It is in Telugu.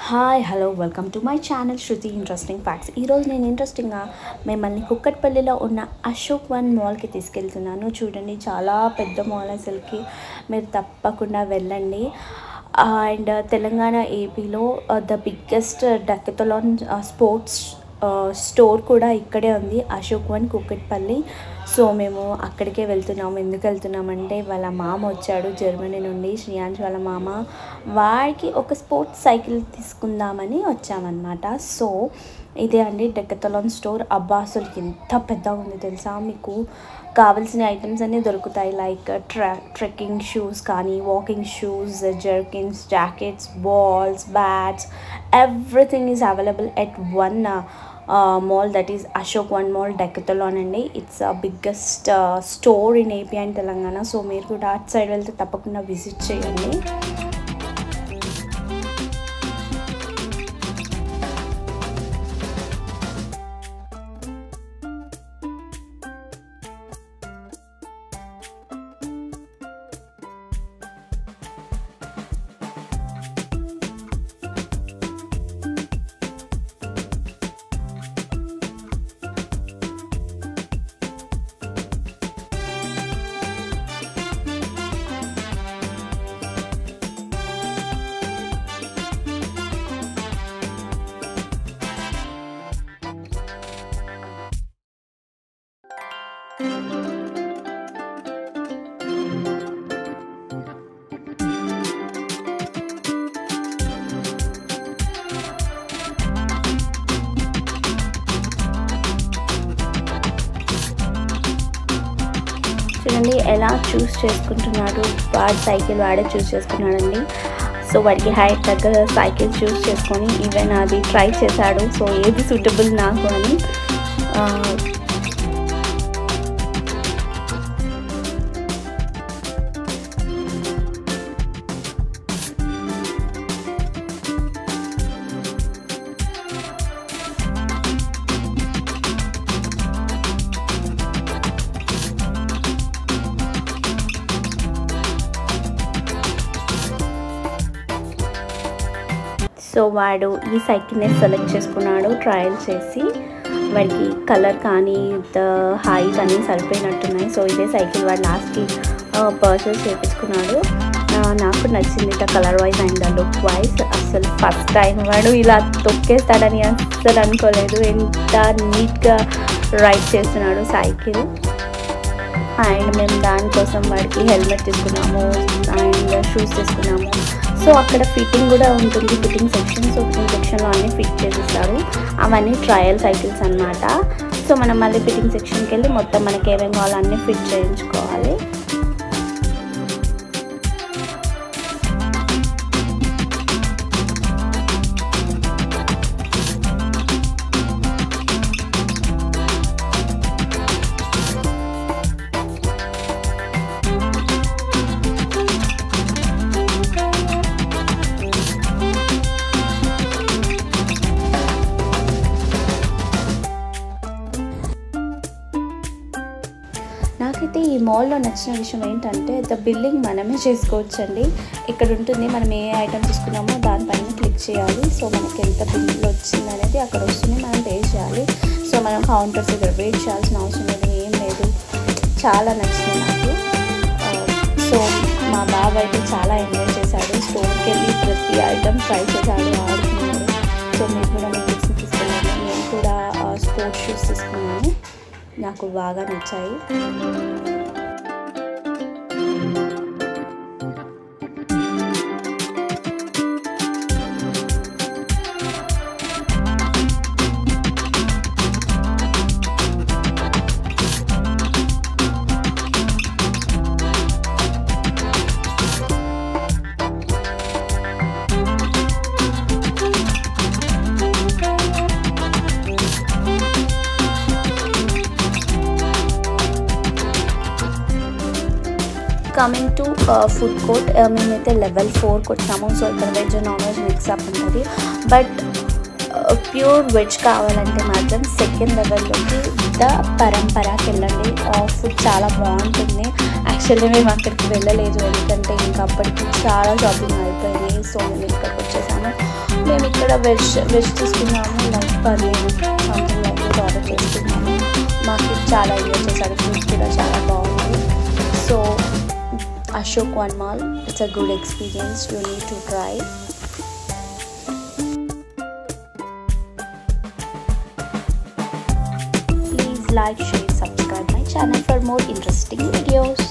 Hi hello welcome to my channel Shruti interesting facts. ఈరోజు నేను ఇంట్రెస్టింగ్గా మిమ్మల్ని కుక్కట్పల్లిలో ఉన్న అశోక్ వన్ మాల్కి తీసుకెళ్తున్నాను. చూడండి, చాలా పెద్ద మాల్, అసలుకి మీరు తప్పకుండా వెళ్ళండి. అండ్ తెలంగాణ ఏపీలో ద బిగ్గెస్ట్ డెకథలాన్ స్పోర్ట్స్ స్టోర్ కూడా ఇక్కడే ఉంది, అశోక్ వన్ కుక్కట్పల్లి. సో మేము అక్కడికే వెళ్తున్నాము. ఎందుకు వెళ్తున్నామంటే వాళ్ళ మామ వచ్చాడు జర్మనీ నుండి, శ్రీయాంష్ వాళ్ళ మామ. వాడికి ఒక స్పోర్ట్స్ సైకిల్ తీసుకుందామని వచ్చామన్నమాట. సో ఇదే అండి డెకథలాన్ స్టోర్. అబ్బా, అసలు ఎంత పెద్దగా ఉంది తెలుసా. మీకు కావాల్సిన ఐటమ్స్ అన్నీ దొరుకుతాయి, లైక్ ట్రెక్కింగ్ షూస్ కానీ, walking shoes, jerkins, jackets, balls, bats, everything is available at one mall, that is Ashok One Mall Decathlon అండి. It's biggest store in AP and Telangana. So మీరు కూడా అటు సైడ్ వెళ్తే తప్పకుండా విజిట్ చేయండి. చూడండి ఎలా చూస్ చేసుకుంటున్నాడు. వాడి సైకిల్ వాడే చూస్ చేసుకున్నాడండి. సో వాడికి హైట్ తగ్గ సైకిల్ చూస్ చేసుకొని ఈవెన్ అది ట్రై చేశాడు. సో ఏది సూటబుల్ నాకు అని. సో వాడు ఈ సైకిల్ని సెలెక్ట్ చేసుకున్నాడు ట్రయల్ చేసి. వాడికి కలర్ కానీ హైట్ అన్నీ సరిపోయినట్టున్నాయి. సో ఇదే సైకిల్ వాడు లాస్ట్కి పర్చేస్ చేయించుకున్నాడు. నాకు నచ్చింది the colour wise and the look wise. అసలు ఫస్ట్ టైం వాడు ఇలా తొక్కేస్తాడని అస్సలు అనుకోలేదు. ఎంత నీట్గా రైడ్ చేస్తున్నాడు సైకిల్. అండ్ మేము దానికోసం వాడికి హెల్మెట్ తీసుకున్నాము అండ్ షూస్ తీసుకున్నాము. సో అక్కడ ఫిట్టింగ్ కూడా ఉంటుంది, ఫిట్టింగ్ సెక్షన్. సో ఫిట్టింగ్ సెక్షన్లో అన్నీ ఫిట్ చేసిస్తారు. అవన్నీ ట్రయల్ సైకిల్స్ అన్నమాట. సో మనం మళ్ళీ ఫిట్టింగ్ సెక్షన్కి వెళ్ళి మొత్తం మనకి ఏమేమి కావాలో అన్నీ ఫిట్ చేయించుకోవాలి. నాకైతే ఈ మాల్లో నచ్చిన విషయం ఏంటంటే ద బిల్లింగ్ మనమే చేసుకోవచ్చండి. ఇక్కడ ఉంటుంది, మనం ఏ ఐటమ్ తీసుకున్నామో దానిపైన క్లిక్ చేయాలి. సో మనకి ఎంత బిల్ వచ్చింది అనేది అక్కడ వస్తుంది, మనం పే చేయాలి. సో మనం కౌంటర్స్ దగ్గర వెయిట్ చేయాల్సిన అవసరం లేదు, ఏం లేదు. చాలా నచ్చింది నాకు. సో మా బాబు అయితే చాలా ఎంజాయ్ చేశాడు. స్టోర్కి వెళ్ళి ప్రతి ఐటమ్ ట్రై చేశాడు, ఆడుకున్నాడు. సో మీరు కూడా మీ కిడ్స్ని తీసుకెళ్ళాను. నేను కూడా స్పోర్ట్స్ షూస్ తీసుకున్నాను, నాకు బాగా నచ్చాయి. కమింగ్ టు ఫుడ్ కోర్ట్, మేమైతే లెవెల్ 4కి వచ్చాము. సో ఇక్కడ వెజ్ నాన్ వెజ్ మిక్సప్ ఉంటుంది. బట్ ప్యూర్ వెజ్ కావాలంటే మాత్రం సెకండ్ లెవెల్లోకి ద పరంపరాకి వెళ్ళండి. ఫుడ్ చాలా బాగుంటుంది. యాక్చువల్లీ మేము అక్కడికి వెళ్ళలేదు, ఎందుకంటే ఇంకా అప్పటికి చాలా షాపింగ్ అయిపోయింది. సో మేము ఇక్కడికి వచ్చేసాము. మేము ఇక్కడ వెజ్ తీసుకున్నాము, like paneer something like order చేసుకున్నాము. మాకు చాలా ఎంజాయ్ చేశారు, ఫుడ్ కూడా చాలా బాగుంది. So Ashok one mall, it's a good experience, you need to try. Please like, share, subscribe my channel for more interesting videos.